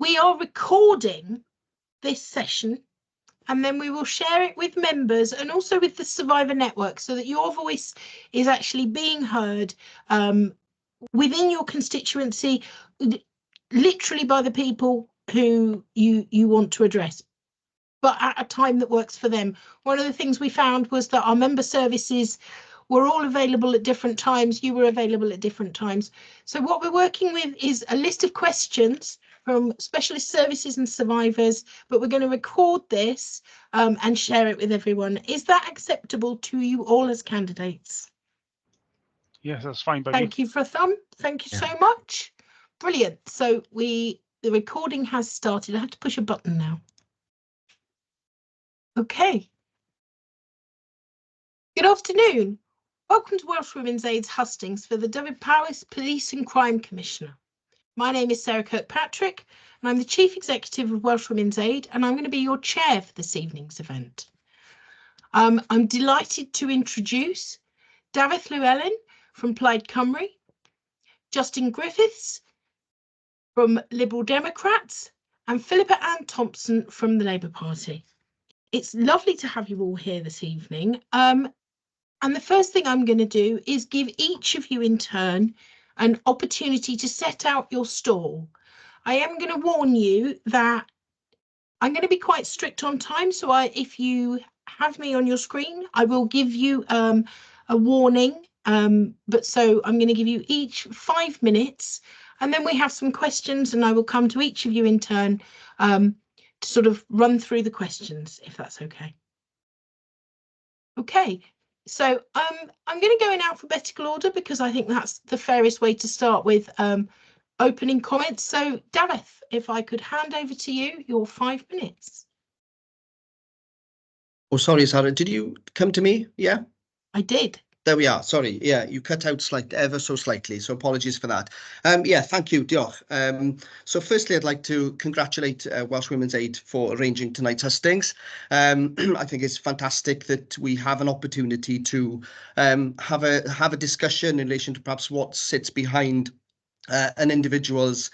we are recording this session, and then we will share it with members and also with the Survivor Network, so that your voice is actually being heard within your constituency, literally by the people who you want to address, but at a time that works for them. One of the things we found was that our member services were all available at different times. You were available at different times. So what we're working with is a list of questions from specialist services and survivors, but we're going to record this and share it with everyone. Is that acceptable to you all as candidates? Yes, that's fine by me. Thank you for a thumb. Thank you so much. Brilliant. So the recording has started. I have to push a button now. Okay. Good afternoon. Welcome to Welsh Women's Aid's Hustings for the Dyfed Powys Police and Crime Commissioner. My name is Sarah Kirkpatrick, and I'm the Chief Executive of Welsh Women's Aid, and I'm going to be your chair for this evening's event. I'm delighted to introduce Dyfed Llewellyn from Plaid Cymru, Justin Griffiths from Liberal Democrats, and Philippa Ann Thompson from the Labour Party. It's lovely to have you all here this evening. And the first thing I'm going to do is give each of you in turn an opportunity to set out your stall. I am going to warn you that I'm going to be quite strict on time. So if you have me on your screen, I will give you a warning. But so I'm going to give you each 5 minutes, and then we have some questions, and I will come to each of you in turn to sort of run through the questions, if that's okay. Okay. So I'm going to go in alphabetical order because I think that's the fairest way to start with opening comments. So Dyfed, if I could hand over to you, your 5 minutes. Oh, sorry, Sarah, did you come to me? Yeah, I did. There we are. Sorry. Yeah, you cut out ever so slightly. So apologies for that. Yeah, thank you. Diolch. So firstly, I'd like to congratulate Welsh Women's Aid for arranging tonight's hustings. I think it's fantastic that we have an opportunity to have a discussion in relation to perhaps what sits behind an individual's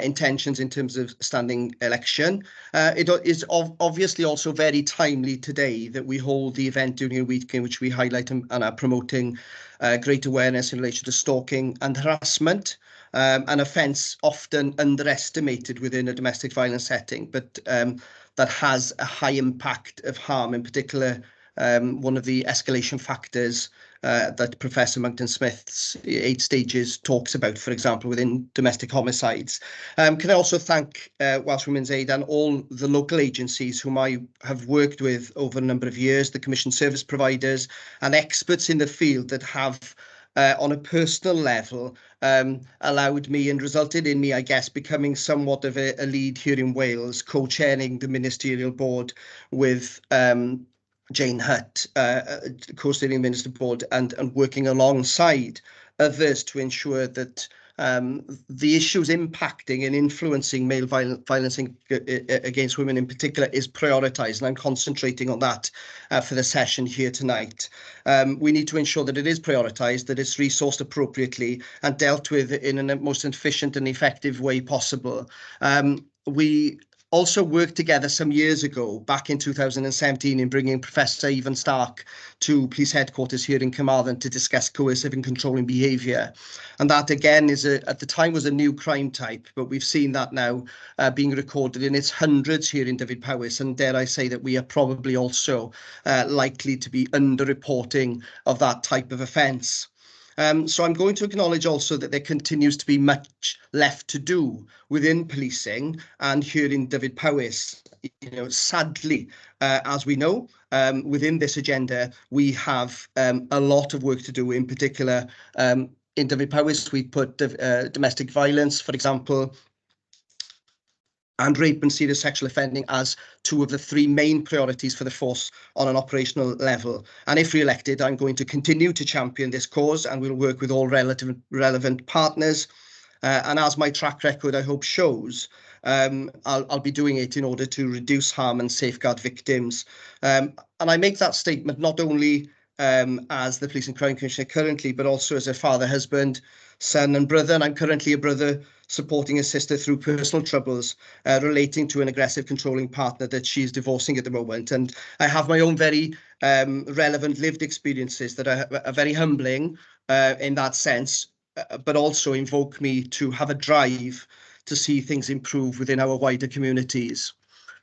intentions in terms of standing election. It is obviously also very timely today that we hold the event during a week in which we highlight and are promoting great awareness in relation to stalking and harassment, an offence often underestimated within a domestic violence setting, but that has a high impact of harm, in particular one of the escalation factors that Professor Monkton Smith's 8 stages talks about, for example, within domestic homicides. Can I also thank Welsh Women's Aid and all the local agencies whom I have worked with over a number of years, the commission service providers and experts in the field that have on a personal level allowed me and resulted in me, I guess, becoming somewhat of a lead here in Wales, co-chairing the ministerial board with Jane Hutt, co-steering Minister Board, and working alongside others to ensure that the issues impacting and influencing male violence against women in particular is prioritised, and I'm concentrating on that for the session here tonight. We need to ensure that it is prioritised, that it's resourced appropriately and dealt with in the most efficient and effective way possible. We also worked together some years ago, back in 2017, in bringing Professor Ivan Stark to police headquarters here in Carmarthen to discuss coercive and controlling behaviour. And that, again, at the time was a new crime type, but we've seen that now being recorded in its hundreds here in Dyfed Powys. And dare I say that we are probably also likely to be under-reporting of that type of offence. So I'm going to acknowledge also that there continues to be much left to do within policing and here in Dyfed Powys. Sadly, as we know, within this agenda, we have a lot of work to do. In particular, in Dyfed Powys, we put domestic violence, for example, and rape and serious sexual offending as 2 of the 3 main priorities for the force on an operational level. And if re-elected, I'm going to continue to champion this cause, and we'll work with all relevant partners. And as my track record, I hope, shows, I'll be doing it in order to reduce harm and safeguard victims. And I make that statement not only as the Police and Crime Commissioner currently, but also as a father, husband, son and brother. And I'm currently a brother supporting her sister through personal troubles relating to an aggressive controlling partner that she's divorcing at the moment. And I have my own very relevant lived experiences that are very humbling in that sense, but also invoke me to have a drive to see things improve within our wider communities.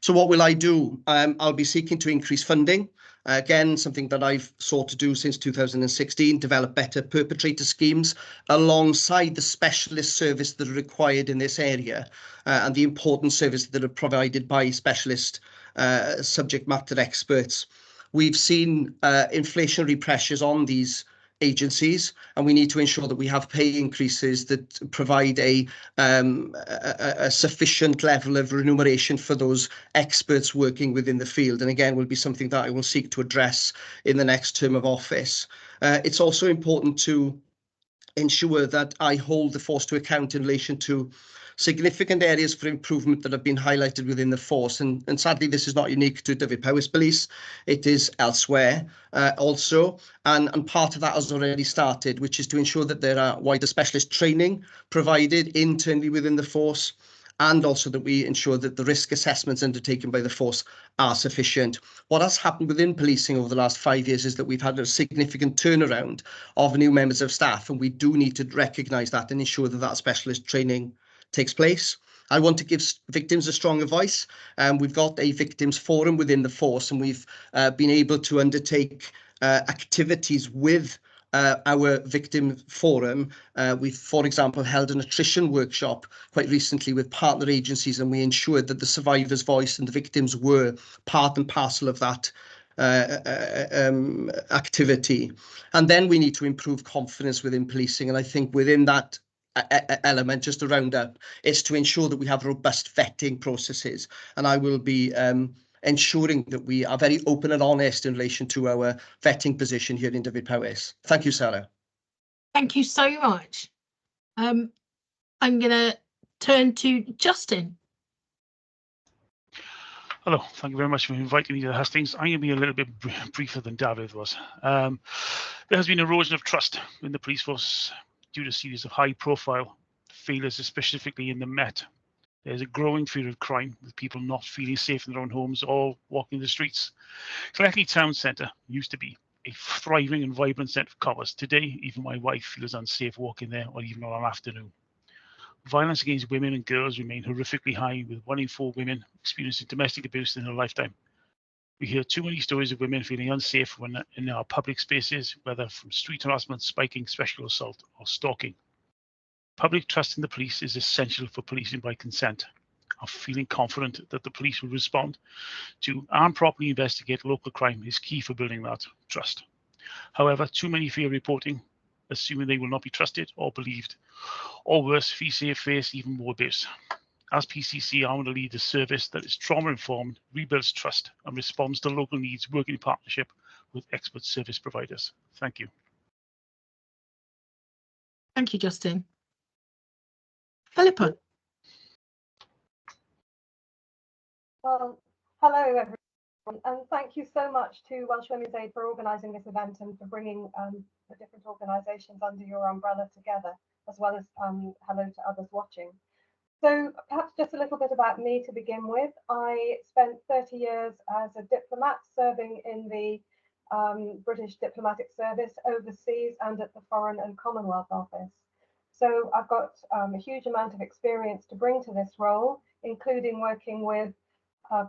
So what will I do? I'll be seeking to increase funding. Again, something that I've sought to do since 2016, develop better perpetrator schemes alongside the specialist service that are required in this area and the important services that are provided by specialist subject matter experts. We've seen inflationary pressures on these agencies, and we need to ensure that we have pay increases that provide a sufficient level of remuneration for those experts working within the field. And again, will be something that I will seek to address in the next term of office. It's also important to ensure that I hold the force to account in relation to significant areas for improvement that have been highlighted within the force. And sadly, this is not unique to Dyfed Powys Police. It is elsewhere also. And part of that has already started, which is to ensure that there are wider specialist training provided internally within the force, and also that we ensure that the risk assessments undertaken by the force are sufficient. What has happened within policing over the last 5 years is that we've had a significant turnaround of new members of staff, and we do need to recognise that and ensure that that specialist training takes place. I want to give victims a stronger voice. We've got a victims forum within the force, and we've been able to undertake activities with our victim forum. We've, for example, held an attrition workshop quite recently with partner agencies, and we ensured that the survivor's voice and the victims were part and parcel of that activity. And then we need to improve confidence within policing. And I think within that element, just to round up, is to ensure that we have robust vetting processes. And I will be ensuring that we are very open and honest in relation to our vetting position here in Dyfed Powys. Thank you, Sarah. Thank you so much. I'm going to turn to Justin. Hello, thank you very much for inviting me to Hustings. I'm going to be a little bit briefer than David was. There has been erosion of trust in the police force due to a series of high-profile failures, specifically in the Met. There's a growing fear of crime, with people not feeling safe in their own homes or walking the streets. Cleckley Town Centre used to be a thriving and vibrant centre of commerce. Today, even my wife feels unsafe walking there, or even on an afternoon. Violence against women and girls remain horrifically high, with 1 in 4 women experiencing domestic abuse in their lifetime. We hear too many stories of women feeling unsafe when in our public spaces, whether from street harassment, spiking, sexual assault, or stalking. Public trust in the police is essential for policing by consent. I'm feeling confident that the police will respond to and properly investigate local crime is key for building that trust. However, too many fear reporting, assuming they will not be trusted or believed, or worse, face even more abuse. As PCC, I want to lead a service that is trauma-informed, rebuilds trust, and responds to local needs, working in partnership with expert service providers. Thank you. Thank you, Justin. Philippa. Well, hello everyone, and thank you so much to Welsh Women's Aid for organising this event and for bringing the different organisations under your umbrella together, as well as hello to others watching. So perhaps just a little bit about me to begin with. I spent 30 years as a diplomat serving in the British Diplomatic Service overseas and at the Foreign and Commonwealth Office. So I've got a huge amount of experience to bring to this role, including working with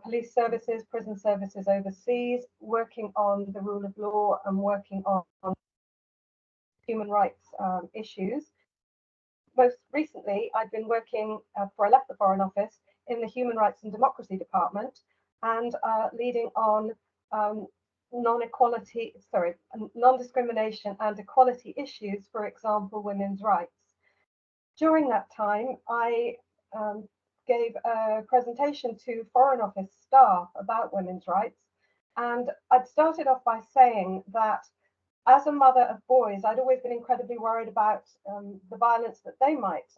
police services, prison services overseas, working on the rule of law and working on human rights issues. Most recently, I've been working before I left the Foreign Office in the Human Rights and Democracy Department and leading on non-discrimination and equality issues, for example, women's rights. During that time, I gave a presentation to Foreign Office staff about women's rights, and I'd started off by saying that as a mother of boys, I'd always been incredibly worried about the violence that they might,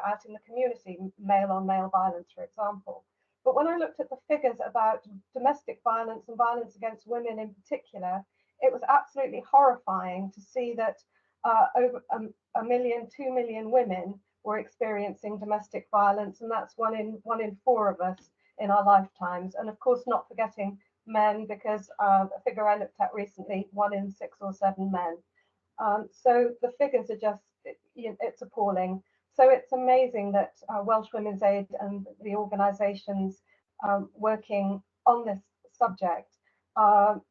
out in the community, male-on-male violence, for example. But when I looked at the figures about domestic violence and violence against women in particular, it was absolutely horrifying to see that over 1 million, 2 million women were experiencing domestic violence, and that's one in 4 of us in our lifetimes. And of course, not forgetting men, because a figure I looked at recently, 1 in 6 or 7 men. So the figures are just, it's appalling. So it's amazing that Welsh Women's Aid and the organisations working on this subject are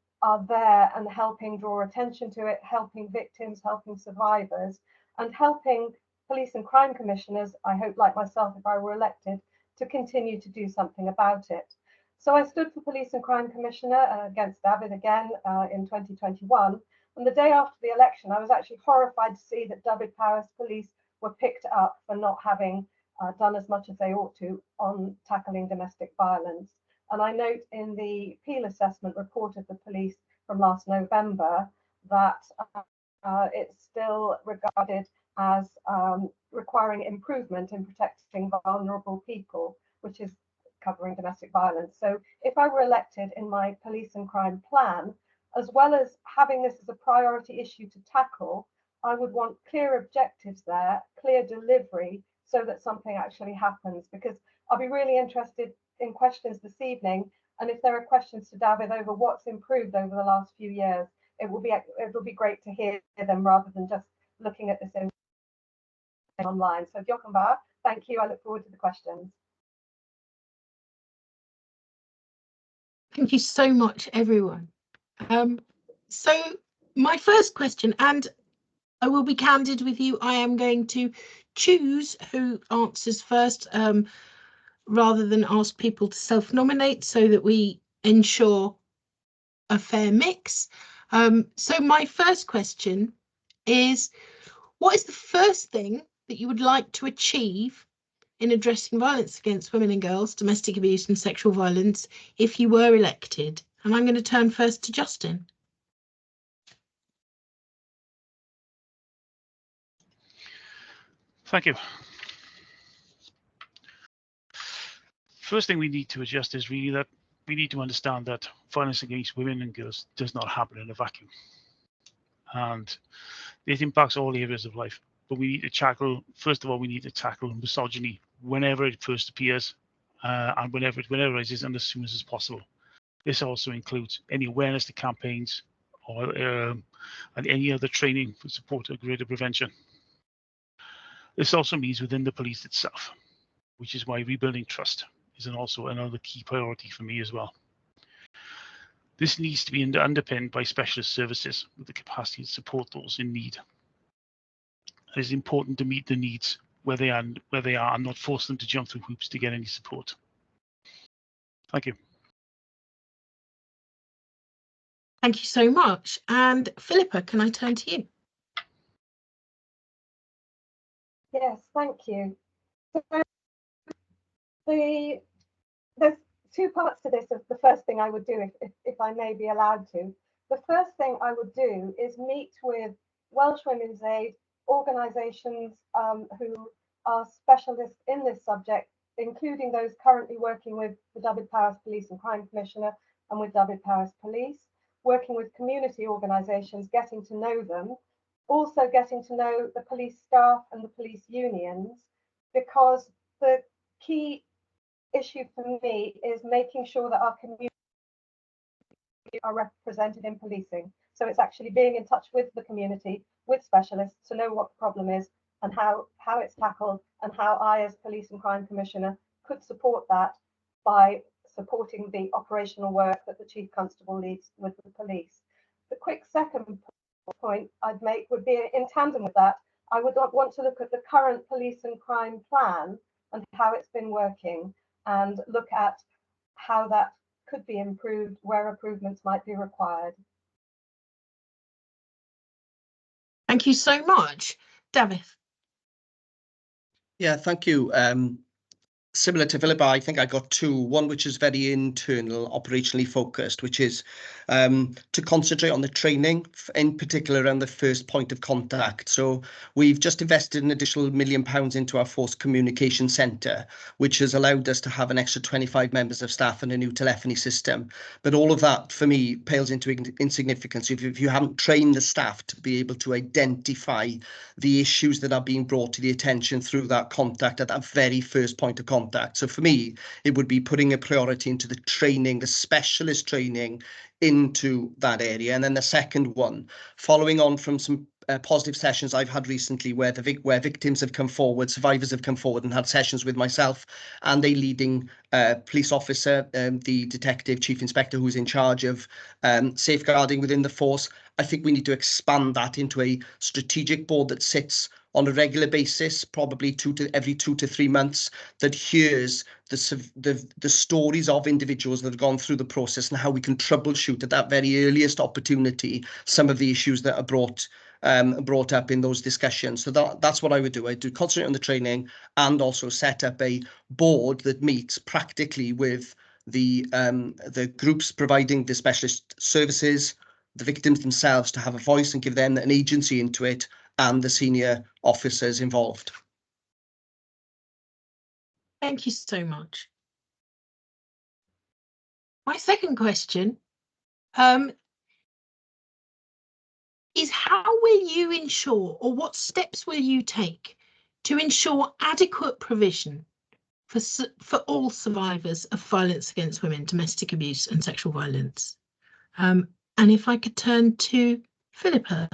there and helping draw attention to it, helping victims, helping survivors, and helping police and crime commissioners, I hope like myself if I were elected, to continue to do something about it. So I stood for Police and Crime Commissioner against Dyfed again in 2021. And the day after the election, I was actually horrified to see that Dyfed Powys police were picked up for not having done as much as they ought to on tackling domestic violence. And I note in the Peel assessment report of the police from last November that it's still regarded as requiring improvement in protecting vulnerable people, which is covering domestic violence. So if I were elected, in my police and crime plan, as well as having this as a priority issue to tackle, I would want clear objectives there, clear delivery, so that something actually happens. Because I'll be really interested in questions this evening, and if there are questions to Dyfed over what's improved over the last few years, it'll be great to hear them rather than just looking at this online. So diolch yn fawr. Thank you. I look forward to the questions. Thank you so much, everyone. So my first question, and I will be candid with you, I am going to choose who answers first, rather than ask people to self-nominate, so that we ensure a fair mix. So my first question is, what is the first thing that you would like to achieve in addressing violence against women and girls, domestic abuse and sexual violence, if you were elected? And I'm going to turn first to Justin. Thank you. First thing we need to adjust is really that we need to understand that violence against women and girls does not happen in a vacuum. And it impacts all areas of life. But we need to tackle, first of all, we need to tackle misogyny whenever it first appears, and whenever it arises, and as soon as possible. This also includes any awareness to campaigns or and any other training for support or greater prevention. This also means within the police itself, which is why rebuilding trust is also another key priority for me as well. This needs to be underpinned by specialist services with the capacity to support those in need. It is important to meet the needs where they are, and not force them to jump through hoops to get any support. Thank you. Thank you so much. And Philippa, can I turn to you? Yes, thank you. So there's 2 parts to this. Of the first thing I would do, if I may be allowed to. The first thing I would do is meet with Welsh Women's Aid organisations who are specialists in this subject, including those currently working with the Dyfed Powys Police and Crime Commissioner and with Dyfed Powys Police, working with community organisations, getting to know them, also getting to know the police staff and the police unions, because the key issue for me is making sure that our community are represented in policing. So it's actually being in touch with the community, with specialists, to know what the problem is and how it's tackled, and how I, as Police and Crime Commissioner, could support that by supporting the operational work that the Chief Constable leads with the police. The quick second point I'd make would be, in tandem with that, I would want to look at the current police and crime plan and how it's been working, and look at how that could be improved, where improvements might be required. Thank you so much. Dyfed. Yeah, thank you. similar to Philippa, I think I got two. One which is very internal, operationally focused, which is to concentrate on the training, in particular around the first point of contact. So we've just invested an additional £1 million into our force communication centre, which has allowed us to have an extra 25 members of staff and a new telephony system. But all of that, for me, pales into insignificance if you haven't trained the staff to be able to identify the issues that are being brought to the attention through that contact at that very first point of contact. So for me, it would be putting a priority into the training, the specialist training into that area. And then the second one, following on from some positive sessions I've had recently where victims have come forward, survivors have come forward and had sessions with myself and a leading police officer, the detective chief inspector who's in charge of safeguarding within the force. I think we need to expand that into a strategic board that sits on a regular basis, probably every 2 to 3 months, that hears the stories of individuals that have gone through the process and how we can troubleshoot at that very earliest opportunity some of the issues that are brought up in those discussions. So that's what I would do. I do concentrate on the training and also set up a board that meets practically with the groups providing the specialist services, the victims themselves, to have a voice and give them an agency into it, and the senior officers involved. Thank you so much. My second question is, how will you ensure, or what steps will you take to ensure adequate provision for all survivors of violence against women, domestic abuse and sexual violence? And if I could turn to Philippa.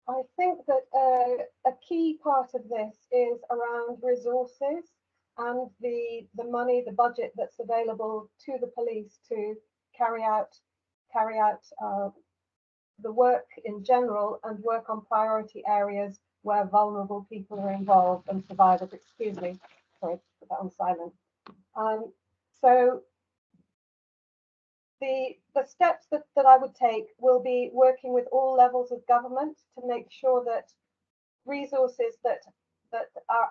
I think that a key part of this is around resources and the money, the budget that's available to the police to carry out the work in general and work on priority areas where vulnerable people are involved and survivors. Excuse me, sorry, put that on silent. So the steps that I would take will be working with all levels of government to make sure that resources that are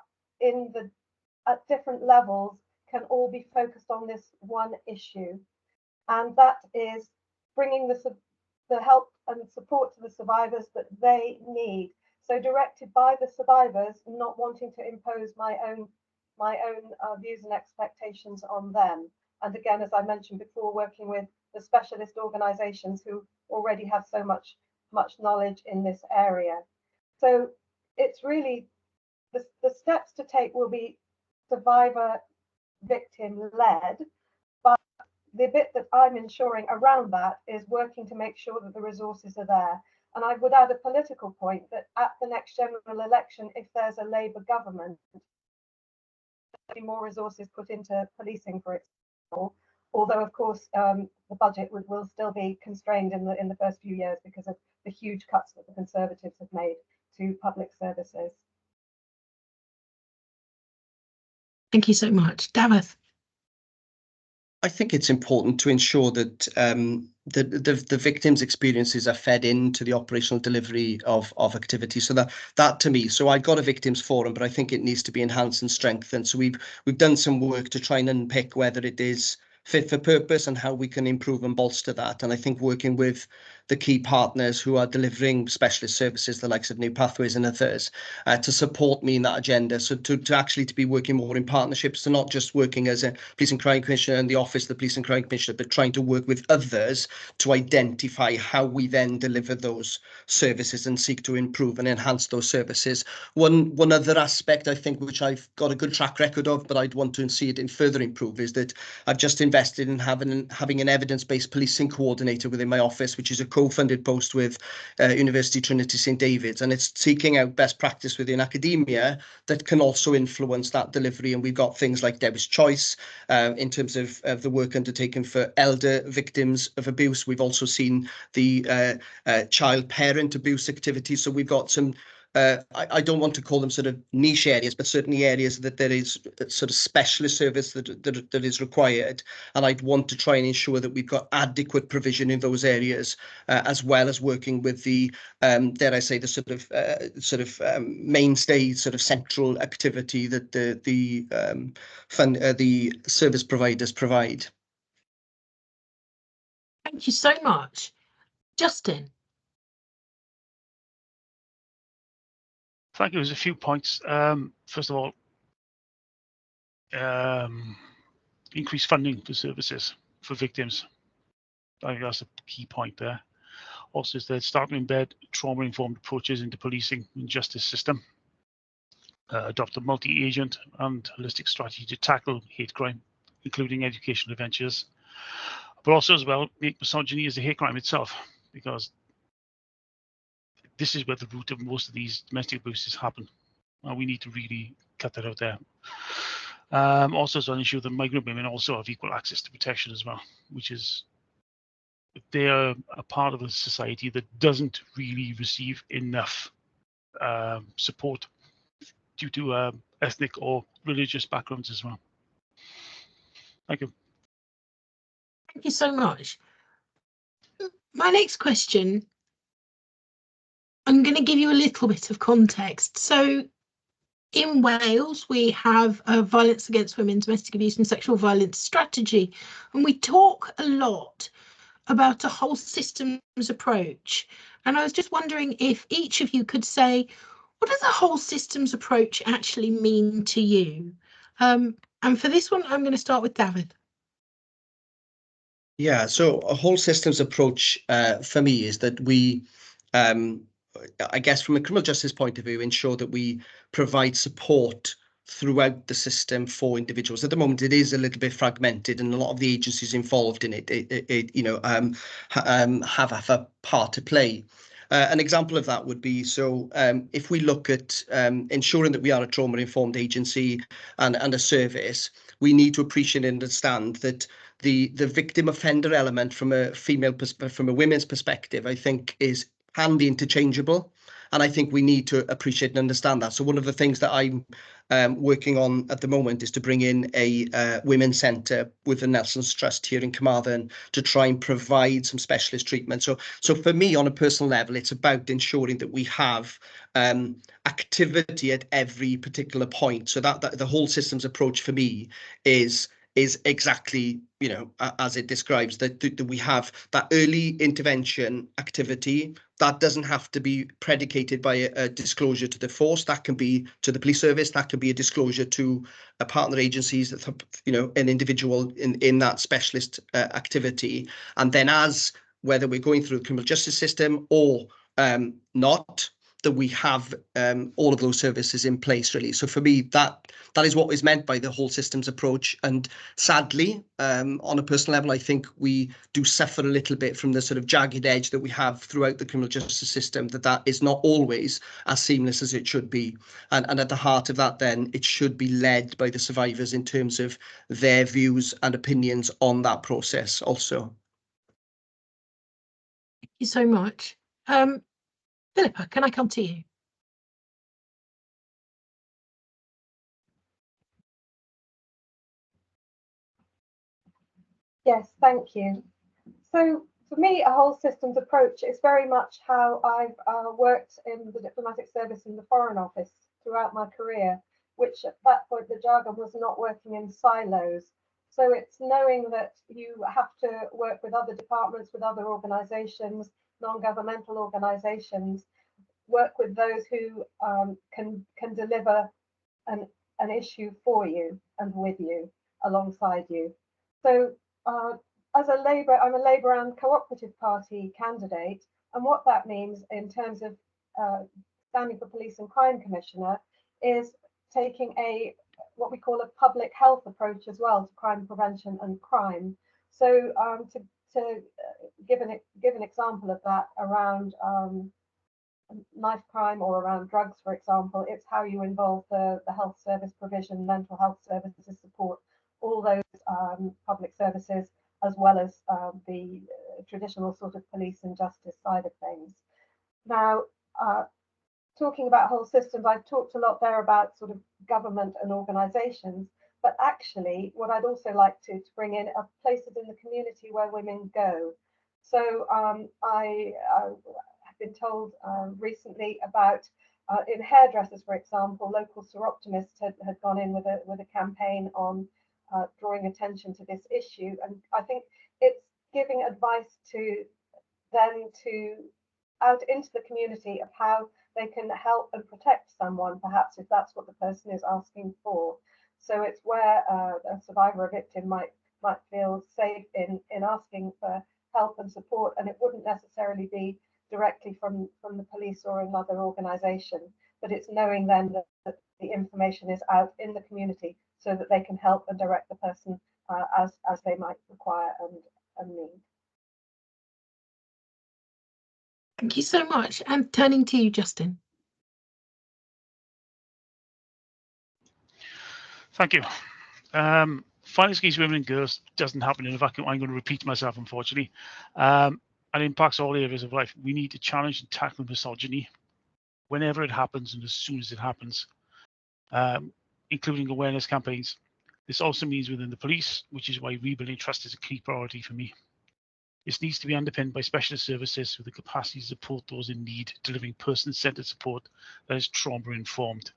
at different levels can all be focused on this one issue, and that is bringing the help and support to the survivors that they need. So directed by the survivors, not wanting to impose my own views and expectations on them. And again, as I mentioned before, working with the specialist organisations who already have so much knowledge in this area. So it's really the steps to take will be survivor victim led, but the bit that I'm ensuring around that is working to make sure that the resources are there. And I would add a political point that at the next general election, if there's a Labour government, there'll be more resources put into policing, for example. Although, of course, the budget will still be constrained in the first few years because of the huge cuts that the Conservatives have made to public services. Thank you so much. Dyfed. I think it's important to ensure that the victims' experiences are fed into the operational delivery of activities. So that to me, so I've got a victims forum, but I think it needs to be enhanced and strengthened. So we've done some work to try and unpick whether it is fit for purpose and how we can improve and bolster that. And I think working with the key partners who are delivering specialist services, the likes of New Pathways and others, to support me in that agenda. So to actually be working more in partnerships, to not just working as a police and crime commissioner in the office of the police and crime commissioner, but trying to work with others to identify how we then deliver those services and seek to improve and enhance those services. One other aspect, I think, which I've got a good track record of, but I'd want to see it in further improve, is that I've just invested in having an evidence-based policing coordinator within my office, which is a co-funded post with University Trinity St David's, and it's seeking out best practice within academia that can also influence that delivery. And we've got things like Debbie's Choice in terms of the work undertaken for elder victims of abuse. We've also seen the child parent abuse activities. So we've got some I don't want to call them sort of niche areas, but certainly areas that there is sort of specialist service that is required. And I'd want to try and ensure that we've got adequate provision in those areas, as well as working with the, dare I say, the sort of mainstay sort of central activity that the service providers provide. Thank you so much. Justin. Thank you. There's a few points. First of all, increased funding for services for victims. I think that's a key point there. Also, is that starting to embed trauma-informed approaches into policing and justice system. Adopt a multi-agent and holistic strategy to tackle hate crime, including educational ventures, but also as well make misogyny as a hate crime itself, because this is where the root of most of these domestic abuses happen. And we need to really cut that out there. Also, as well, ensure that migrant women also have equal access to protection as well, which is, they are a part of a society that doesn't really receive enough support due to ethnic or religious backgrounds as well. Thank you. Thank you so much. My next question, I'm going to give you a little bit of context. So in Wales, we have a violence against women, domestic abuse and sexual violence strategy, and we talk a lot about a whole systems approach. And I was just wondering if each of you could say, what does a whole systems approach actually mean to you? And for this one, I'm going to start with Dyfed. Yeah, so a whole systems approach for me is that we, I guess from a criminal justice point of view, ensure that we provide support throughout the system for individuals. At the moment, it is a little bit fragmented, and a lot of the agencies involved in it, have a part to play. An example of that would be, so if we look at ensuring that we are a trauma-informed agency and a service, we need to appreciate and understand that the victim offender element from a women's perspective, I think, can be interchangeable. And I think we need to appreciate and understand that. So one of the things that I'm working on at the moment is to bring in a women's centre with the Nelson's Trust here in Carmarthen to try and provide some specialist treatment. So for me, on a personal level, it's about ensuring that we have activity at every particular point. So that the whole systems approach for me is exactly, as it describes, that we have that early intervention activity. That doesn't have to be predicated by a disclosure to the force. That can be to the police service. That can be a disclosure to a partner agencies that, an individual in that specialist activity. And then whether we're going through the criminal justice system or not, that we have all of those services in place, really. So for me, that is what is meant by the whole systems approach. And sadly, on a personal level, I think we do suffer a little bit from the sort of jagged edge that we have throughout the criminal justice system, that is not always as seamless as it should be. And at the heart of that, then, it should be led by the survivors in terms of their views and opinions on that process also. Thank you so much. Philippa, can I come to you? Yes, thank you. So for me, a whole systems approach is very much how I've worked in the diplomatic service in the Foreign Office throughout my career, which at that point the jargon was not working in silos. So it's knowing that you have to work with other departments, with other organisations, non-governmental organisations, work with those who can deliver an issue for you and with you, alongside you. So I'm a Labour and Cooperative Party candidate, and what that means in terms of standing for Police and Crime Commissioner is taking what we call a public health approach as well to crime prevention and crime. So to give an example of that around knife crime or around drugs, for example, it's how you involve the health service provision, mental health services support, all those public services, as well as the traditional sort of police and justice side of things. Now, talking about whole systems, I've talked a lot there about sort of government and organisations, but actually what I'd also like to bring in are places in the community where women go. So I have been told recently about in hairdressers, for example, local Soroptimists had gone in with a campaign on drawing attention to this issue, and I think it's giving advice to them to out into the community of how they can help and protect someone, perhaps if that's what the person is asking for. So it's where a survivor or victim might feel safe in asking for help and support, and it wouldn't necessarily be directly from the police or another organisation, but it's knowing then that the information is out in the community so that they can help and direct the person as they might require and need. Thank you so much. And turning to you, Justin. Thank you. Violence against women and girls doesn't happen in a vacuum. I'm going to repeat myself, unfortunately. And impacts all areas of life. We need to challenge and tackle misogyny whenever it happens and as soon as it happens, including awareness campaigns. This also means within the police, which is why rebuilding trust is a key priority for me. This needs to be underpinned by specialist services with the capacity to support those in need, delivering person-centered support that is trauma-informed.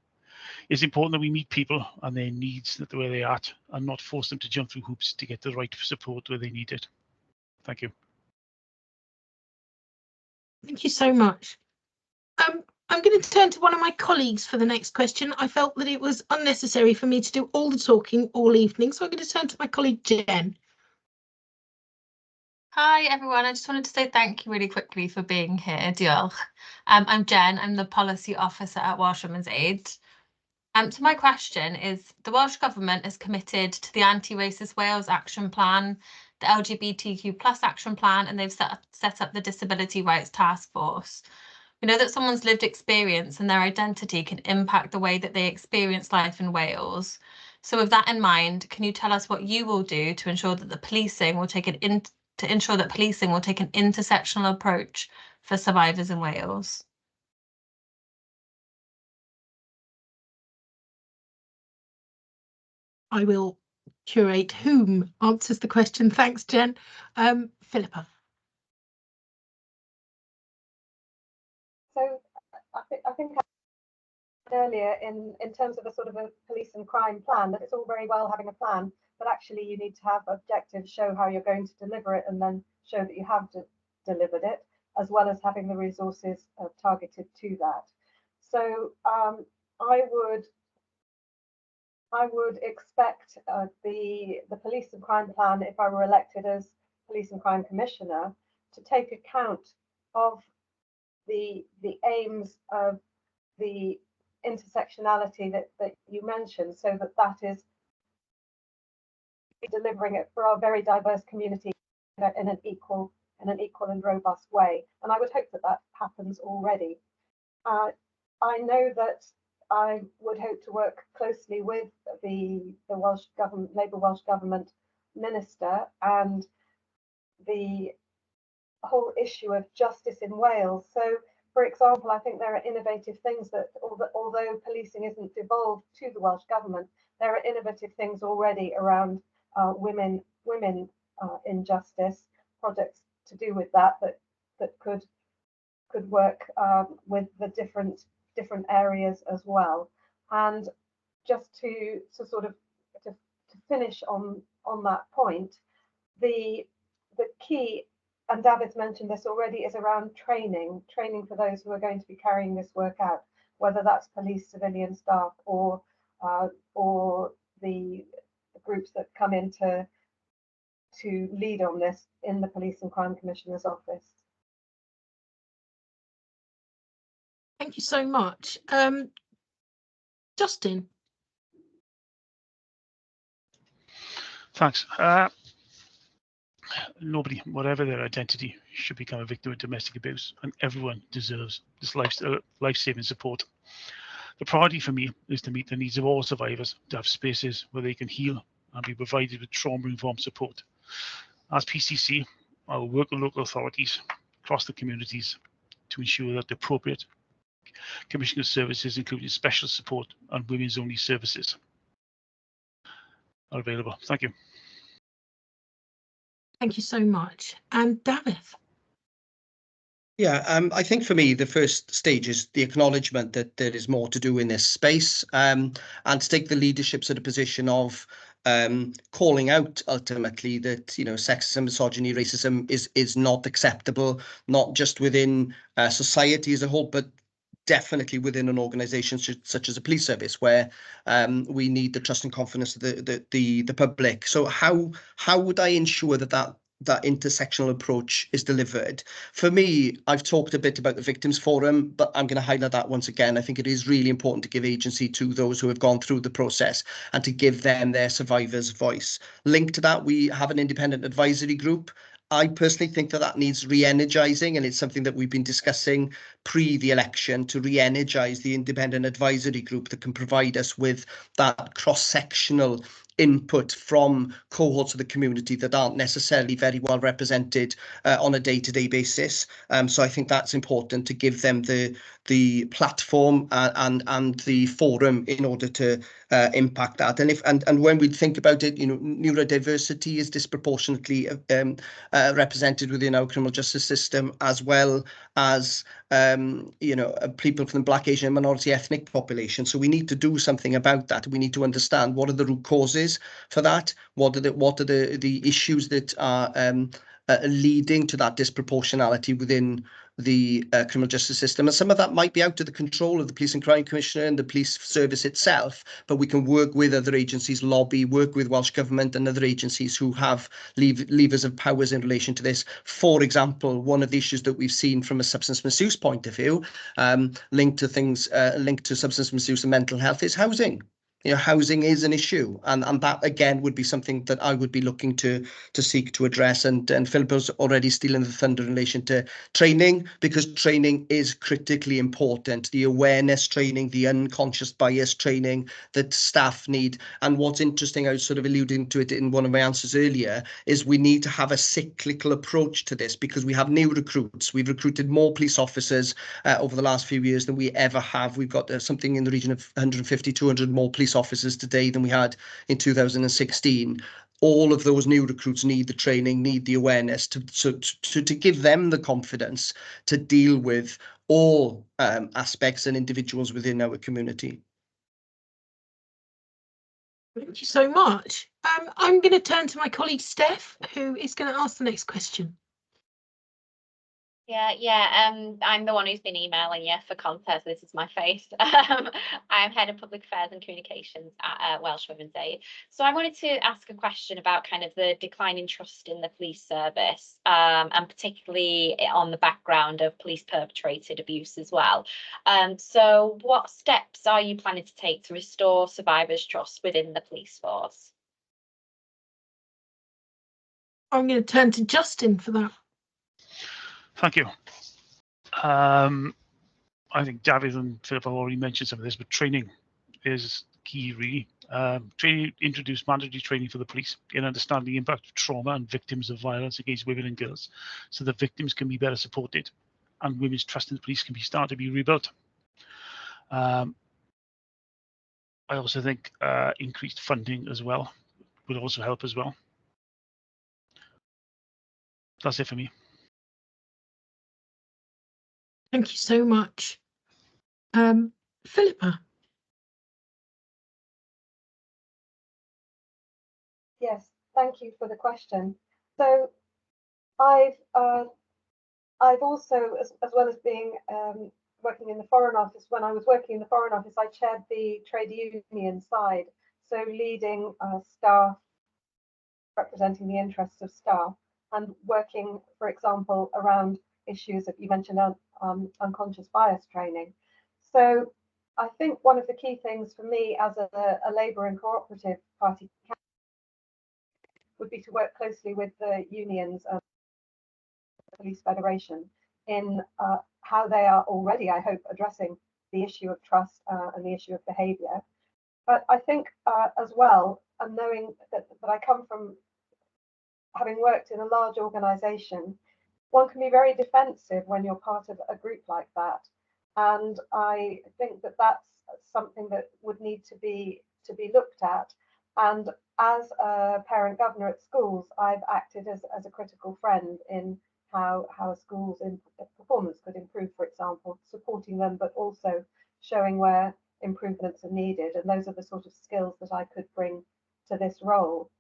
It's important that we meet people and their needs where they're at and not force them to jump through hoops to get the right support where they need it. Thank you. Thank you so much. I'm going to turn to one of my colleagues for the next question. I felt that it was unnecessary for me to do all the talking all evening, so I'm going to turn to my colleague Jen. Hi everyone, I just wanted to say thank you really quickly for being here. Diolch. I'm Jen, I'm the Policy Officer at Welsh Women's Aid. So my question is, the Welsh Government is committed to the Anti-Racist Wales Action Plan, the LGBTQ+ Action Plan, and they've set up the Disability Rights Task Force. We know that someone's lived experience and their identity can impact the way that they experience life in Wales. So with that in mind, can you tell us what you will do to ensure that policing will take an intersectional approach for survivors in Wales? I will curate whom answers the question. Thanks, Jen. Philippa. So I think earlier in terms of a sort of a police and crime plan, that it's all very well having a plan, but actually you need to have objectives, show how you're going to deliver it, and then show that you have delivered it, as well as having the resources targeted to that. So I would expect the police and crime plan, if I were elected as police and crime commissioner, to take account of the aims of the intersectionality that you mentioned, so that is delivering it for our very diverse community in an equal and robust way. And I would hope that happens already. I know that I would hope to work closely with the Welsh government, Labour Welsh government minister, and the whole issue of justice in Wales. So, for example, I think there are innovative things that, although policing isn't devolved to the Welsh government, there are innovative things already around women in justice, projects to do with that could work with the different areas as well. And just to sort of to finish on that point, the key, and David's mentioned this already, is around training for those who are going to be carrying this work out, whether that's police, civilian staff, or the groups that come in to lead on this in the Police and Crime Commissioner's office. Thank you so much. Justin. Thanks. Nobody, whatever their identity, should become a victim of domestic abuse, and everyone deserves this life-saving support. The priority for me is to meet the needs of all survivors, to have spaces where they can heal and be provided with trauma-informed support. As PCC, I will work with local authorities across the communities to ensure that the appropriate Commissioner services, including special support and women's only services, are available. Thank you. Thank you so much. And Dyfed. Yeah, I think for me, the first stage is the acknowledgement that there is more to do in this space, and to take the leadership sort of position of calling out ultimately that, you know, sexism, misogyny, racism is not acceptable, not just within society as a whole, but definitely within an organisation such as a police service, where we need the trust and confidence of the public. So how would I ensure that intersectional approach is delivered? For me, I've talked a bit about the Victims Forum, but I'm going to highlight that once again. I think it is really important to give agency to those who have gone through the process and to give them their survivors' voice. Linked to that, we have an independent advisory group. I personally think that needs re-energising, and it's something that we've been discussing pre the election, to re-energise the independent advisory group that can provide us with that cross-sectional input from cohorts of the community that aren't necessarily very well represented on a day-to-day basis. So I think that's important, to give them the platform and the forum in order to impact that. And when we think about it, you know, neurodiversity is disproportionately represented within our criminal justice system, as well as you know, people from the Black, Asian, and minority ethnic population. So we need to do something about that. We need to understand what are the root causes for that. What are the issues that are leading to that disproportionality within the criminal justice system. And some of that might be out of the control of the Police and Crime Commissioner and the police service itself, but we can work with other agencies, lobby, work with Welsh Government and other agencies who have levers of powers in relation to this. For example, one of the issues that we've seen from a substance misuse point of view, linked to substance misuse and mental health, is housing. You know, housing is an issue, and that again would be something that I would be looking to seek to address. And Philippa's already stealing the thunder in relation to training, because training is critically important. The awareness training, the unconscious bias training that staff need. And what's interesting, I was sort of alluding to it in one of my answers earlier, is we need to have a cyclical approach to this, because we have new recruits. We've recruited more police officers over the last few years than we ever have. We've got something in the region of 150, 200 more police officers today than we had in 2016. All of those new recruits need the training, need the awareness to give them the confidence to deal with all aspects and individuals within our community. Thank you so much. I'm going to turn to my colleague Steph, who is going to ask the next question. I'm the one who's been emailing you for context. This is my face. I'm head of public affairs and communications at Welsh Women's Aid. So I wanted to ask a question about kind of the decline in trust in the police service, and particularly on the background of police perpetrated abuse as well. So what steps are you planning to take to restore survivors' trust within the police force? I'm going to turn to Justin for that. Thank you. I think Dyfed and Philip have already mentioned some of this, but training is key, really. Introduce mandatory training for the police in understanding the impact of trauma and victims of violence against women and girls, so that victims can be better supported and women's trust in the police can be started to be rebuilt. I also think increased funding as well would also help as well. That's it for me. Thank you so much. Philippa. Yes, thank you for the question. So I've also, as well as being working in the Foreign Office, when I was working in the Foreign Office, I chaired the trade union side, so leading staff, representing the interests of staff, and working, for example, around issues that you mentioned, unconscious bias training. So I think one of the key things for me as a Labour and Cooperative Party would be to work closely with the unions of the Police Federation in how they are already, I hope, addressing the issue of trust and the issue of behaviour. But I think as well, and knowing that I come from having worked in a large organisation, one can be very defensive when you're part of a group like that. And I think that that's something that would need to be looked at. And as a parent governor at schools, I've acted as a critical friend in how a school's performance could improve, for example, supporting them, but also showing where improvements are needed. And those are the sort of skills that I could bring to this role.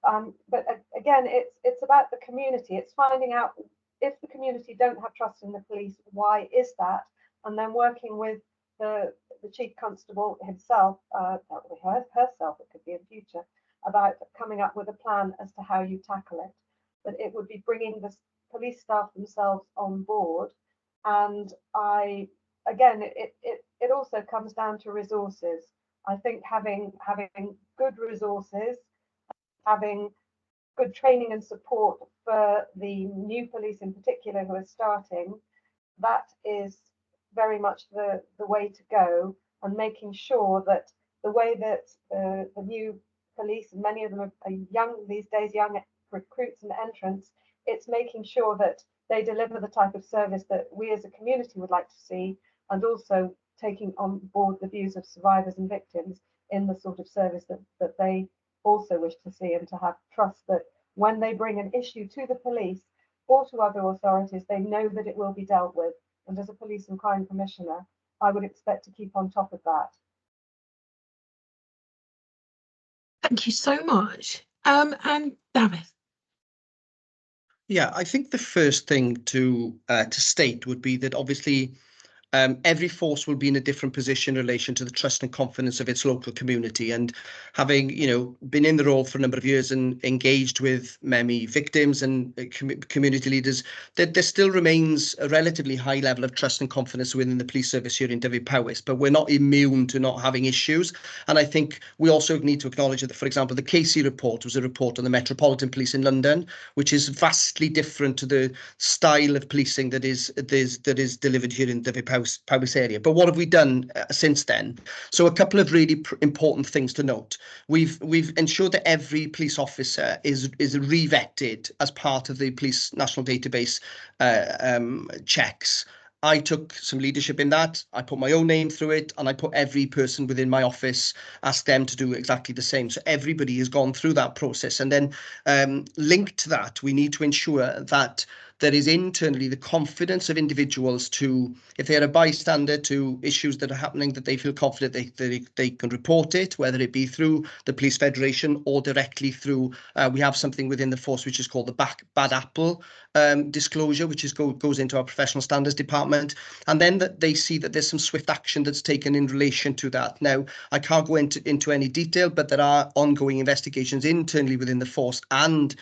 But again, it's about the community. It's finding out if the community don't have trust in the police, why is that? And then working with the chief constable himself, herself, it could be in future, about coming up with a plan as to how you tackle it. But it would be bringing the police staff themselves on board. And again, it also comes down to resources. I think having good resources, having good training and support for the new police in particular who are starting, that is very much the way to go, and making sure that the way that the new police, and many of them are young these days, young recruits and entrants, it's making sure that they deliver the type of service that we as a community would like to see, and also taking on board the views of survivors and victims in the sort of service that they also wish to see, and to have trust that when they bring an issue to the police or to other authorities, they know that it will be dealt with. And as a police and crime commissioner, I would expect to keep on top of that. Thank you so much. And Dyfed. Yeah, I think the first thing to state would be that obviously every force will be in a different position in relation to the trust and confidence of its local community. And having, been in the role for a number of years and engaged with many victims and community leaders, there still remains a relatively high level of trust and confidence within the police service here in Dyfed Powys, but we're not immune to not having issues. And I think we also need to acknowledge that, for example, the Casey report was a report on the Metropolitan Police in London, which is vastly different to the style of policing that is delivered here in Dyfed Powys area. But what have we done since then? So a couple of really important things to note. We've ensured that every police officer is re-vetted as part of the police national database checks. I took some leadership in that. I put my own name through it, and I put every person within my office, asked them to do exactly the same. So everybody has gone through that process. And then linked to that, we need to ensure that there is internally the confidence of individuals to, if they're a bystander to issues that are happening, that they feel confident they can report it, whether it be through the Police Federation or directly through, we have something within the force which is called the bad apple disclosure, which goes into our professional standards department. And then that they see that there's some swift action that's taken in relation to that. Now, I can't go into any detail, but there are ongoing investigations internally within the force and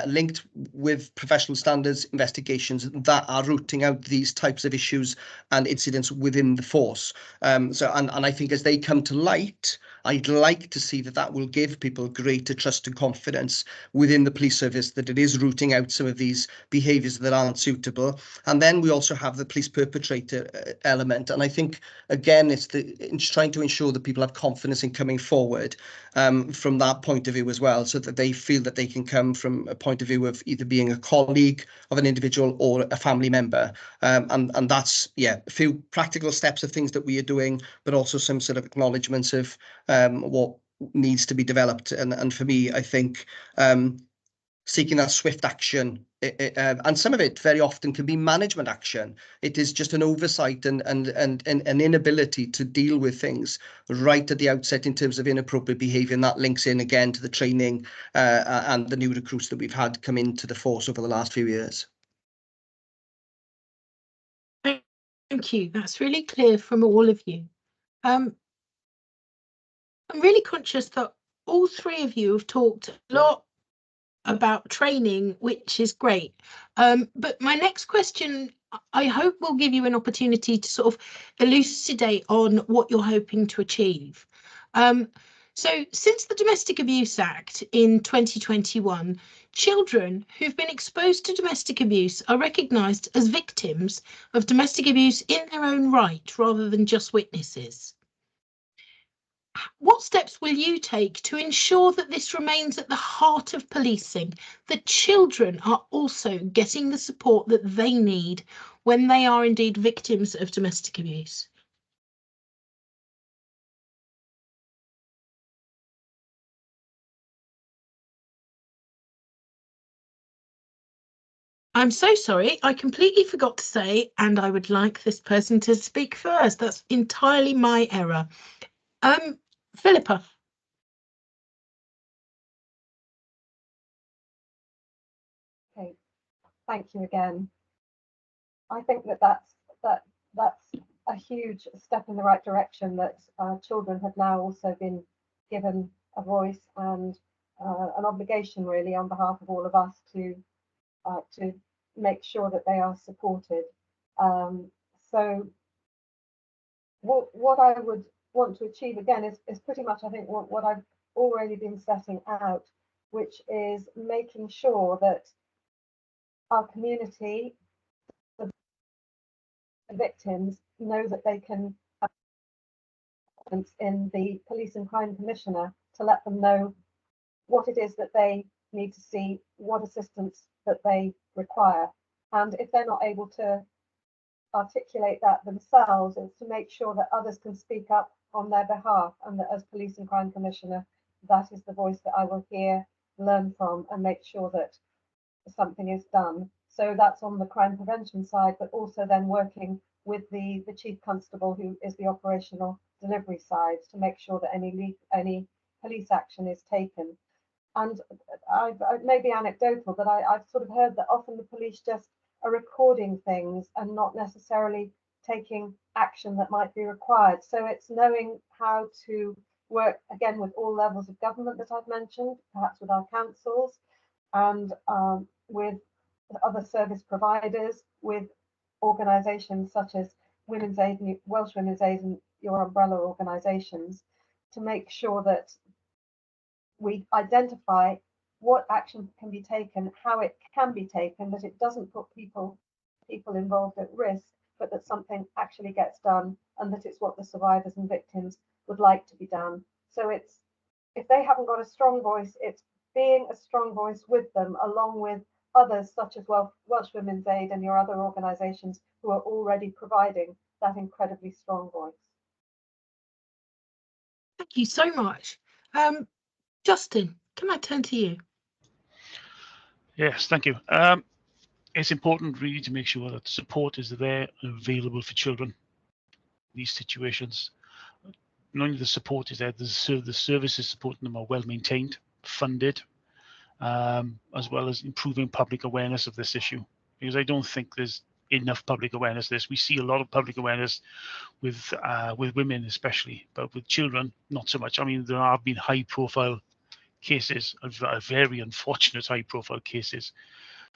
linked with professional standards investigations that are rooting out these types of issues and incidents within the force. And I think as they come to light, I'd like to see that will give people greater trust and confidence within the police service, that it is rooting out some of these behaviours that aren't suitable. And then we also have the police perpetrator element. And I think, again, it's trying to ensure that people have confidence in coming forward from that point of view as well, so that they feel that they can come from a point of view of either being a colleague of an individual or a family member. And that's, a few practical steps of things that we are doing, but also some sort of acknowledgements of what needs to be developed. And for me, I think seeking that swift action, and some of it very often can be management action. It is just an oversight and an inability to deal with things right at the outset in terms of inappropriate behaviour, and that links in again to the training and the new recruits that we've had come into the force over the last few years. Thank you. That's really clear from all of you. I'm really conscious that all three of you have talked a lot about training, which is great. But my next question, I hope, will give you an opportunity to sort of elucidate on what you're hoping to achieve. So since the Domestic Abuse Act in 2021, children who've been exposed to domestic abuse are recognised as victims of domestic abuse in their own right, rather than just witnesses. What steps will you take to ensure that this remains at the heart of policing, that children are also getting the support that they need when they are indeed victims of domestic abuse? I'm so sorry, I completely forgot to say, and I would like this person to speak first. That's entirely my error. Philippa. Okay, thank you again. I think that's a huge step in the right direction, that children have now also been given a voice and an obligation, really, on behalf of all of us to make sure that they are supported. So what I would want to achieve again is pretty much, I think, what I've already been setting out, which is making sure that our community, the victims, know that they can have confidence in the Police and Crime Commissioner to let them know what it is that they need to see, what assistance that they require. And if they're not able to articulate that themselves, is to make sure that others can speak up on their behalf, and that as Police and Crime Commissioner, that is the voice that I will hear, learn from, and make sure that something is done. So that's on the crime prevention side, but also then working with the Chief Constable, who is the operational delivery side, to make sure that any police action is taken. And I may be anecdotal, but I've sort of heard that often the police just are recording things and not necessarily taking action that might be required. So it's knowing how to work, again, with all levels of government that I've mentioned, perhaps with our councils, and with other service providers, with organisations such as Women's Aid, Welsh Women's Aid, and your umbrella organisations, to make sure that we identify what action can be taken, how it can be taken, that it doesn't put people involved at risk, but that something actually gets done, and that it's what the survivors and victims would like to be done. So it's, if they haven't got a strong voice, it's being a strong voice with them, along with others such as Welsh Women's Aid and your other organisations who are already providing that incredibly strong voice. Thank you so much. Justin, can I turn to you? Yes, thank you. It's important really to make sure that support is there and available for children in these situations. Not only the support is there, the services supporting them are well maintained, funded, as well as improving public awareness of this issue. Because I don't think there's enough public awareness of this. We see a lot of public awareness with women especially, but with children, not so much. I mean, there have been high-profile cases, very unfortunate high-profile cases.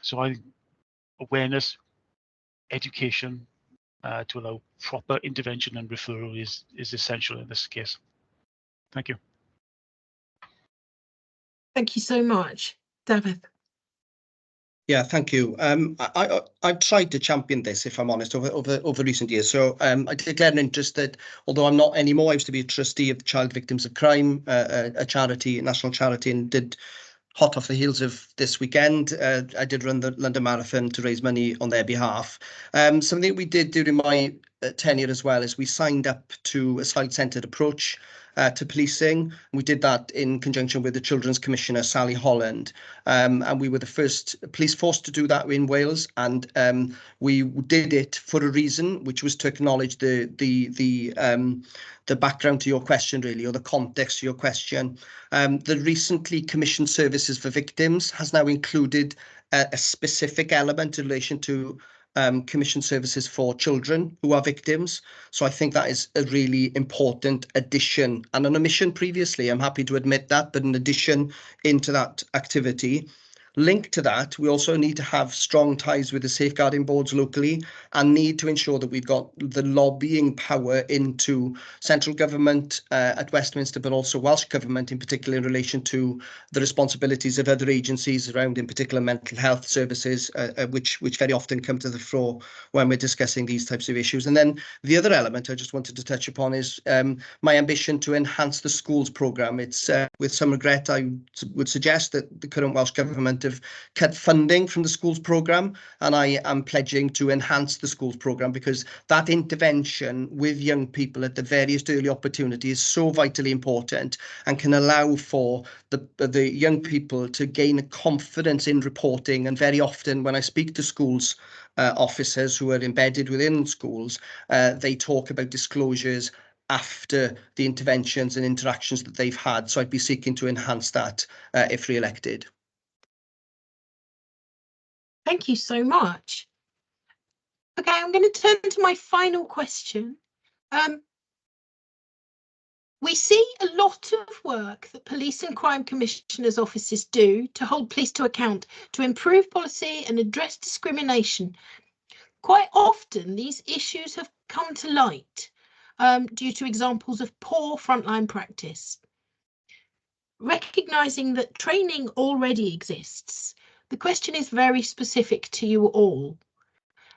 So I think awareness, education, to allow proper intervention and referral is essential in this case. Thank you. Thank you so much. Dyfed. Yeah, thank you. I've tried to champion this, if I'm honest, over recent years. So I declare an interest that, although I'm not anymore, I used to be a trustee of the Child Victims of Crime, a charity, a national charity, and did, hot off the heels of this weekend, I did run the London Marathon to raise money on their behalf. Something we did during my tenure as well is we signed up to a side-centred approach to policing. We did that in conjunction with the Children's Commissioner, Sally Holland, and we were the first police force to do that in Wales. And we did it for a reason, which was to acknowledge the background to your question, really, or the context to your question. The recently commissioned services for victims has now included a specific element in relation to commission services for children who are victims. So I think that is a really important addition and an omission previously. I'm happy to admit that, but an addition into that activity. Linked to that, we also need to have strong ties with the safeguarding boards locally, and need to ensure that we've got the lobbying power into central government at Westminster, but also Welsh Government in particular, in relation to the responsibilities of other agencies around, in particular, mental health services, which very often come to the fore when we're discussing these types of issues. And then the other element I just wanted to touch upon is my ambition to enhance the schools programme. It's with some regret I would suggest that the current Welsh Government have cut funding from the schools programme, and I am pledging to enhance the schools programme, because that intervention with young people at the various early opportunities is so vitally important and can allow for the young people to gain a confidence in reporting. And very often when I speak to schools officers who are embedded within schools, they talk about disclosures after the interventions and interactions that they've had. So I'd be seeking to enhance that if re-elected. Thank you so much. Okay, I'm going to turn to my final question. We see a lot of work that police and crime commissioners' offices do to hold police to account, to improve policy and address discrimination. Quite often, these issues have come to light due to examples of poor frontline practice. Recognising that training already exists, the question is very specific to you all.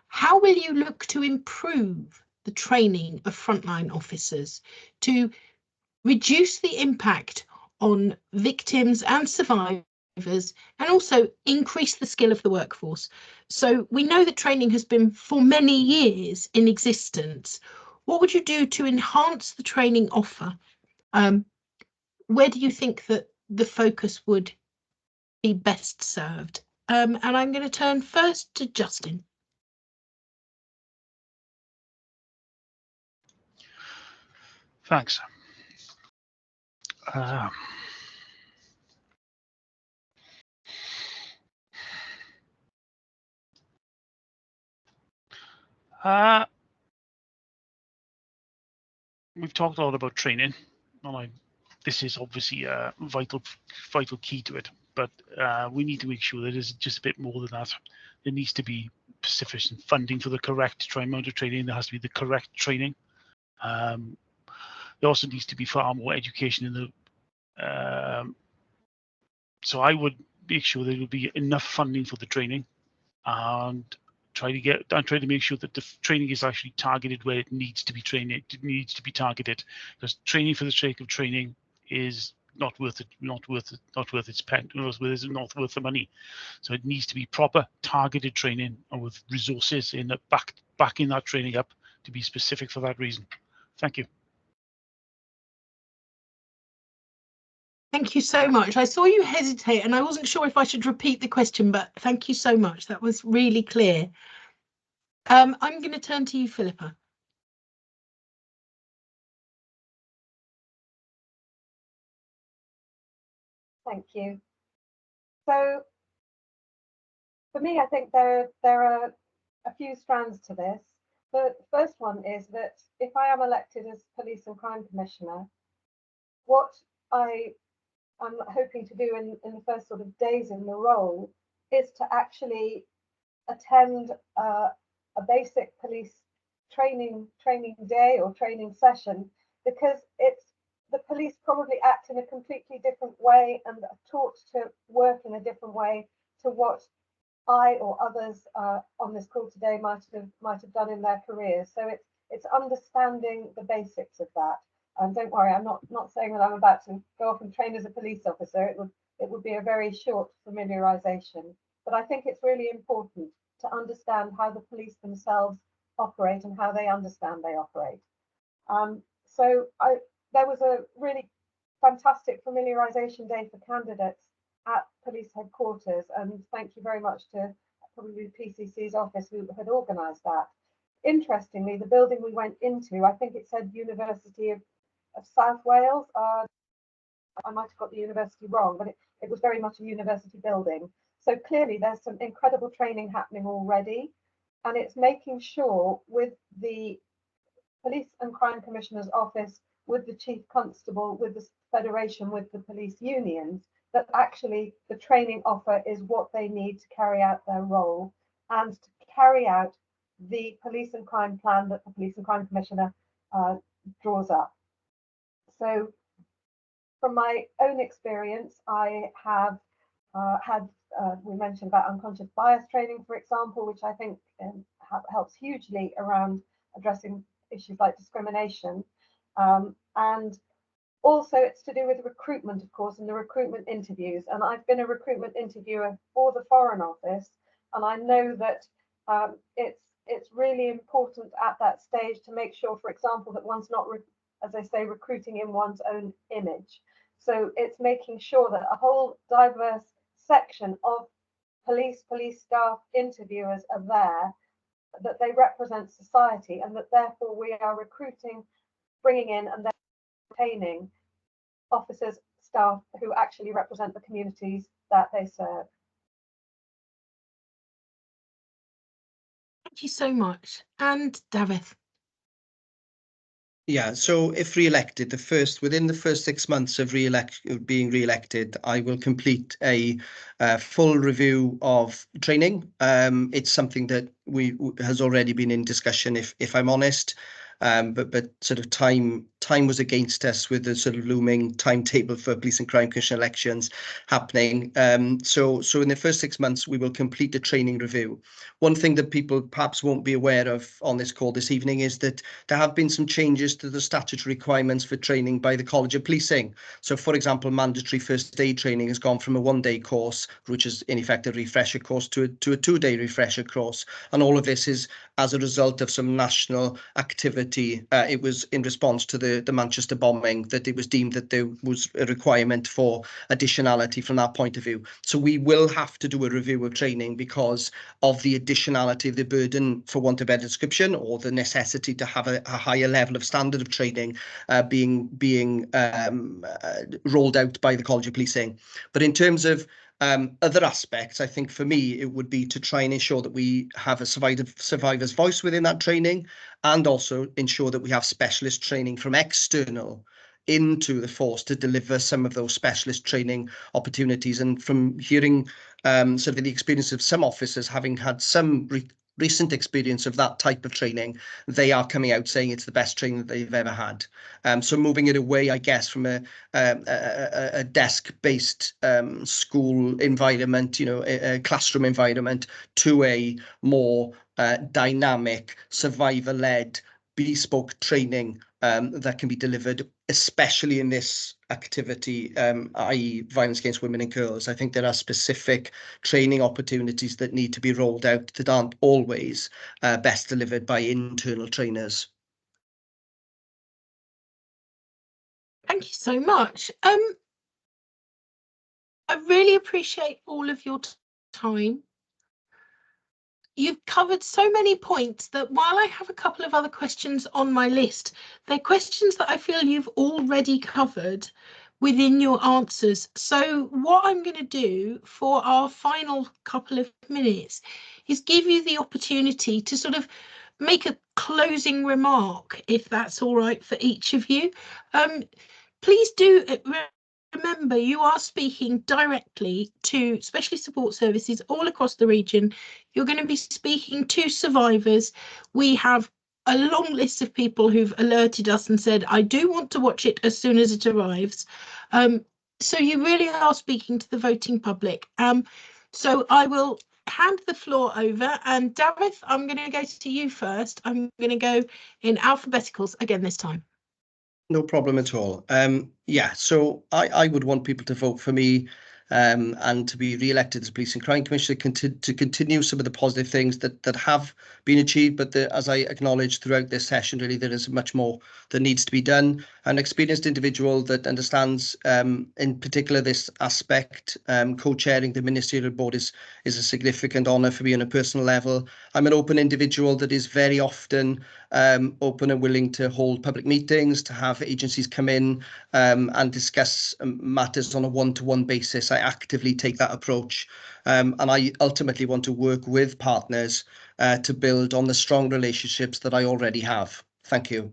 How will you look to improve the training of frontline officers to reduce the impact on victims and survivors, and also increase the skill of the workforce? So we know that training has been for many years in existence. What would you do to enhance the training offer? Where do you think that the focus would be best served? And I'm going to turn first to Justin. Thanks. We've talked a lot about training, and this is obviously a vital key to it, but we need to make sure that it's just a bit more than that. There needs to be sufficient funding for the correct amount of training. There has to be the correct training. There also needs to be far more education in the so I would make sure there will be enough funding for the training, and try to make sure that the training is actually targeted where it needs to be trained. It needs to be targeted, because training for the sake of training is not worth it, not worth its pen, not worth the money. So it needs to be proper targeted training, and with resources in the backing that training up to be specific for that reason. Thank you. Thank you so much. I saw you hesitate and I wasn't sure if I should repeat the question, but thank you so much. That was really clear. I'm going to turn to you, Philippa. Thank you. So for me, I think there are a few strands to this. The first one is that if I am elected as Police and Crime Commissioner, what I'm hoping to do in the first sort of days in the role is to actually attend a basic police training day or training session, because the police probably act in a completely different way and are taught to work in a different way to what I or others on this call today might have done in their careers. So it's understanding the basics of that. And don't worry, I'm not saying that I'm about to go off and train as a police officer. It would be a very short familiarization. But I think it's really important to understand how the police themselves operate and how they understand they operate. So there was a really fantastic familiarization day for candidates at police headquarters, and thank you very much to probably PCC's office who had organised that. Interestingly, the building we went into, I think it said University of South Wales. I might have got the university wrong, but it was very much a university building. So clearly there's some incredible training happening already, and it's making sure with the Police and Crime Commissioner's office, with the Chief Constable, with the Federation, with the police unions, that actually the training offer is what they need to carry out their role and to carry out the police and crime plan that the Police and Crime Commissioner draws up. So from my own experience, I have we mentioned about unconscious bias training, for example, which I think helps hugely around addressing issues like discrimination. And Also, it's to do with recruitment, of course, and the recruitment interviews. And I've been a recruitment interviewer for the Foreign Office, and I know that it's really important at that stage to make sure, for example, that one's not, as I say, recruiting in one's own image. So it's making sure that a whole diverse section of police staff, interviewers are there, that they represent society, and that therefore we are recruiting, bringing in, and then retaining officers, staff who actually represent the communities that they serve. Thank you so much. And Dyfed. Yeah, so if re-elected, within the first 6 months of being re-elected, I will complete a full review of training. It's something that has already been in discussion, if I'm honest. But sort of time was against us with the sort of looming timetable for Police and Crime Commission elections happening. So in the first 6 months, we will complete the training review. One thing that people perhaps won't be aware of on this call this evening is that there have been some changes to the statutory requirements for training by the College of Policing. So, for example, mandatory first aid training has gone from a 1-day course, which is in effect a refresher course, to a 2-day refresher course. And all of this is as a result of some national activity. It was in response to the Manchester bombing that it was deemed that there was a requirement for additionality from that point of view. So we will have to do a review of training because of the additionality, the burden, for want of a better description, or the necessity to have a higher level of standard of training being rolled out by the College of Policing. But in terms of other aspects, I think for me, it would be to try and ensure that we have a survivor's voice within that training, and also ensure that we have specialist training from external into the force to deliver some of those specialist training opportunities. And from hearing sort of the experience of some officers having had some recent experience of that type of training, they are coming out saying it's the best training that they've ever had. So moving it away, I guess, from a desk-based school environment, a classroom environment, to a more dynamic, survivor-led, bespoke training that can be delivered, especially in this activity, i.e. violence against women and girls. I think there are specific training opportunities that need to be rolled out that aren't always best delivered by internal trainers. Thank you so much. I really appreciate all of your time. You've covered so many points that while I have a couple of other questions on my list, they're questions that I feel you've already covered within your answers. So what I'm going to do for our final couple of minutes is give you the opportunity to sort of make a closing remark, if that's all right for each of you. Please do remember, you are speaking directly to specialist support services all across the region. You're going to be speaking to survivors. We have a long list of people who've alerted us and said, I do want to watch it as soon as it arrives. So you really are speaking to the voting public. So I will hand the floor over, and Dyfed, I'm going to go to you first. I'm going to go in alphabeticals again this time. No problem at all. Yeah, so I would want people to vote for me and to be re-elected as Police and Crime Commissioner, to continue some of the positive things that have been achieved. But as I acknowledged throughout this session, really, there is much more that needs to be done. An experienced individual that understands, in particular, this aspect, co-chairing the ministerial board is a significant honour for me on a personal level. I'm an open individual that is very often open and willing to hold public meetings, to have agencies come in and discuss matters on a one-to-one basis. I actively take that approach, and I ultimately want to work with partners to build on the strong relationships that I already have. Thank you.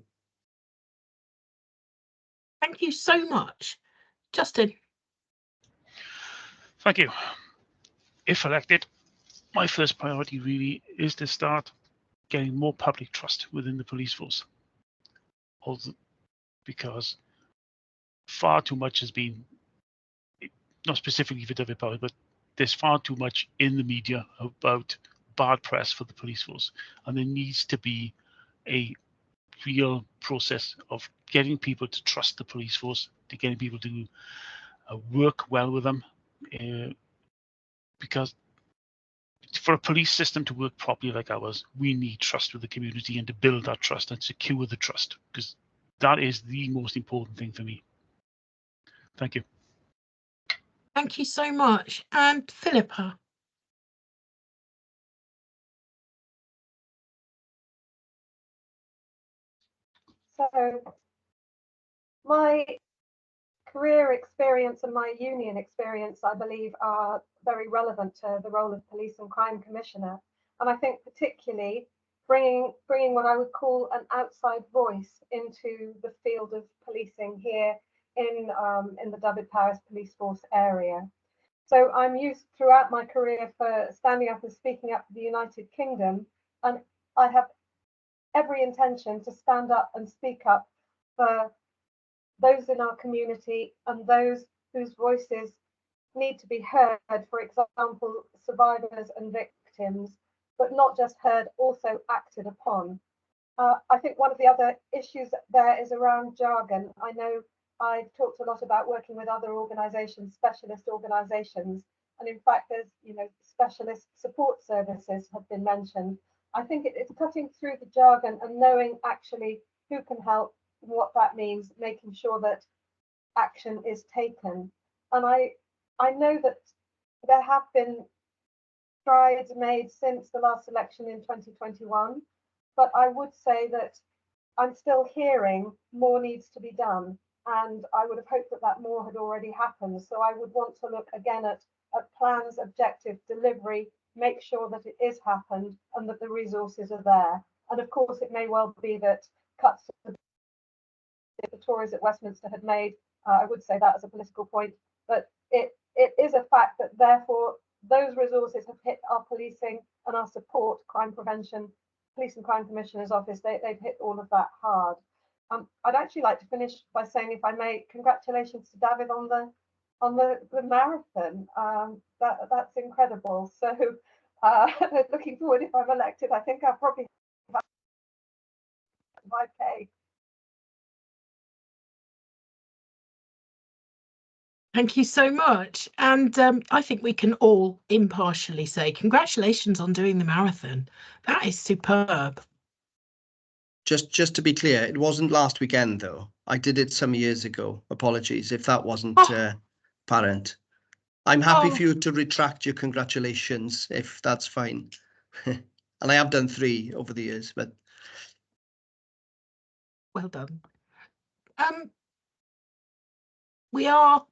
Thank you so much. Justin. Thank you. If elected, my first priority really is to start getting more public trust within the police force. Also, because far too much has been, not specifically for Dyfed Powys, but there's far too much in the media about bad press for the police force, and there needs to be a real process of getting people to trust the police force, to getting people to work well with them, because for a police system to work properly like ours, we need trust with the community, and to build that trust and secure the trust, because that is the most important thing for me. Thank you. Thank you so much. And Philippa. So my career experience and my union experience, I believe, are very relevant to the role of Police and Crime Commissioner. And I think particularly bringing what I would call an outside voice into the field of policing here in the Dyfed Powys police force area. So I'm used throughout my career for standing up and speaking up for the United Kingdom, and I have every intention to stand up and speak up for those in our community and those whose voices need to be heard, for example, survivors and victims, but not just heard, also acted upon. I think one of the other issues there is around jargon. I know I've talked a lot about working with other organisations, specialist organisations, and in fact, there's specialist support services have been mentioned. I think it's cutting through the jargon and knowing actually who can help, what that means, making sure that action is taken. And I know that there have been strides made since the last election in 2021, but I would say that I'm still hearing more needs to be done, and I would have hoped that more had already happened. So I would want to look again at plans, objective, delivery, make sure that it is happened and that the resources are there. And of course, it may well be that cuts the Tories at Westminster had made. I would say that as a political point, but it is a fact that therefore those resources have hit our policing and our support, crime prevention, Police and Crime Commissioner's Office. They've hit all of that hard. I'd actually like to finish by saying, if I may, congratulations to David on the marathon. That's incredible. So looking forward, if I'm elected, I think I'll probably have 5K. Thank you so much. And I think we can all impartially say congratulations on doing the marathon. That is superb. Just to be clear, it wasn't last weekend, though. I did it some years ago. Apologies if that wasn't apparent. I'm happy for you to retract your congratulations, if that's fine. And I have done 3 over the years, but... Well done. We are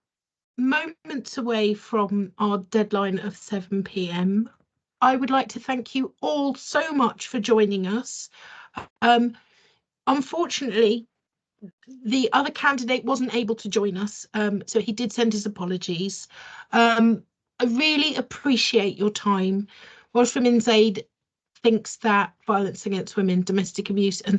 moments away from our deadline of 7 p.m. I would like to thank you all so much for joining us. Unfortunately, the other candidate wasn't able to join us, so he did send his apologies. I really appreciate your time. Welsh Women's Aid thinks that violence against women, domestic abuse and